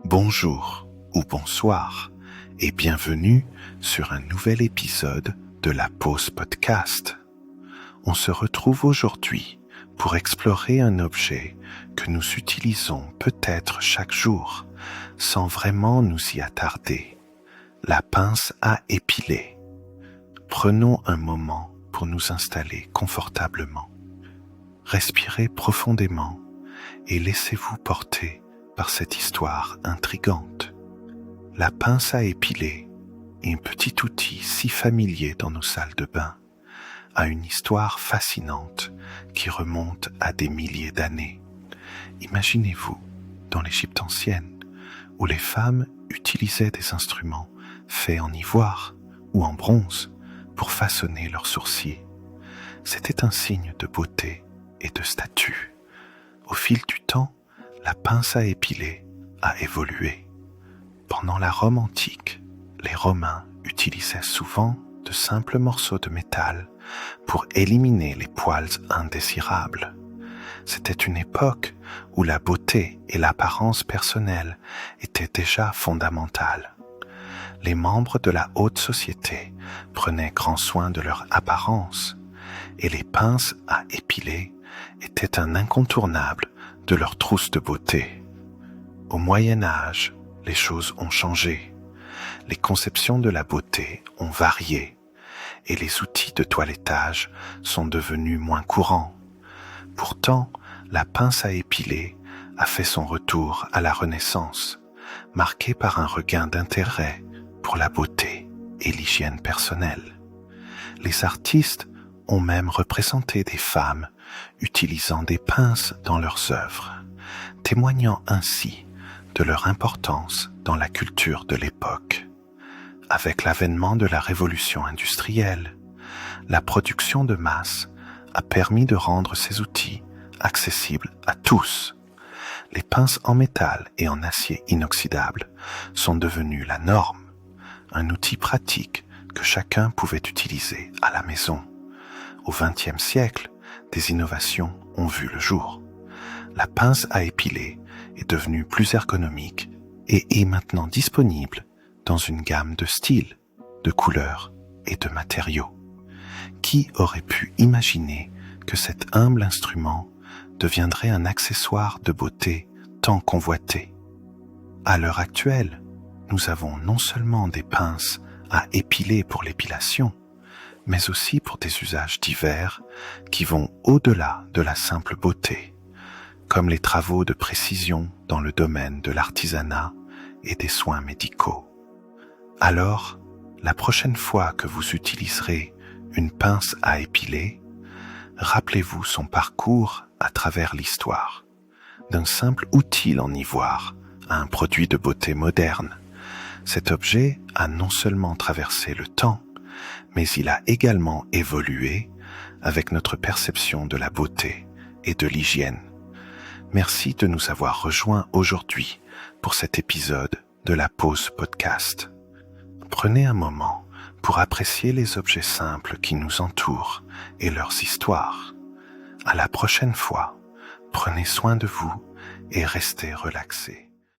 Bonjour ou bonsoir et bienvenue sur un nouvel épisode de la Pause Podcast. On se retrouve aujourd'hui pour explorer un objet que nous utilisons peut-être chaque jour sans vraiment nous y attarder, la pince à épiler. Prenons un moment pour nous installer confortablement. Respirez profondément et laissez-vous porter par cette histoire intrigante. La pince à épiler est un petit outil si familier dans nos salles de bain, a une histoire fascinante qui remonte à des milliers d'années. Imaginez-vous dans l'Égypte ancienne, où les femmes utilisaient des instruments faits en ivoire ou en bronze pour façonner leurs sourcils. C'était un signe de beauté et de statut. Au fil du temps, la pince à épiler a évolué. Pendant la Rome antique, les Romains utilisaient souvent de simples morceaux de métal pour éliminer les poils indésirables. C'était une époque où la beauté et l'apparence personnelle étaient déjà fondamentales. Les membres de la haute société prenaient grand soin de leur apparence et les pinces à épiler étaient un incontournable de leur trousse de beauté. Au Moyen Âge, les choses ont changé. Les conceptions de la beauté ont varié et les outils de toilettage sont devenus moins courants. Pourtant, la pince à épiler a fait son retour à la Renaissance, marqué par un regain d'intérêt pour la beauté et l'hygiène personnelle. Les artistes ont même représenté des femmes utilisant des pinces dans leurs œuvres, témoignant ainsi de leur importance dans la culture de l'époque. Avec l'avènement de la révolution industrielle, la production de masse a permis de rendre ces outils accessibles à tous. Les pinces en métal et en acier inoxydable sont devenues la norme, un outil pratique que chacun pouvait utiliser à la maison. Au XXe siècle, des innovations ont vu le jour. La pince à épiler est devenue plus ergonomique et est maintenant disponible dans une gamme de styles, de couleurs et de matériaux. Qui aurait pu imaginer que cet humble instrument deviendrait un accessoire de beauté tant convoité? À l'heure actuelle, nous avons non seulement des pinces à épiler pour l'épilation, mais aussi pour des usages divers qui vont au-delà de la simple beauté, comme les travaux de précision dans le domaine de l'artisanat et des soins médicaux. Alors, la prochaine fois que vous utiliserez une pince à épiler, rappelez-vous son parcours à travers l'histoire, d'un simple outil en ivoire à un produit de beauté moderne. Cet objet a non seulement traversé le temps, mais il a également évolué avec notre perception de la beauté et de l'hygiène. Merci de nous avoir rejoints aujourd'hui pour cet épisode de la Pause Podcast. Prenez un moment pour apprécier les objets simples qui nous entourent et leurs histoires. À la prochaine fois, prenez soin de vous et restez relaxés.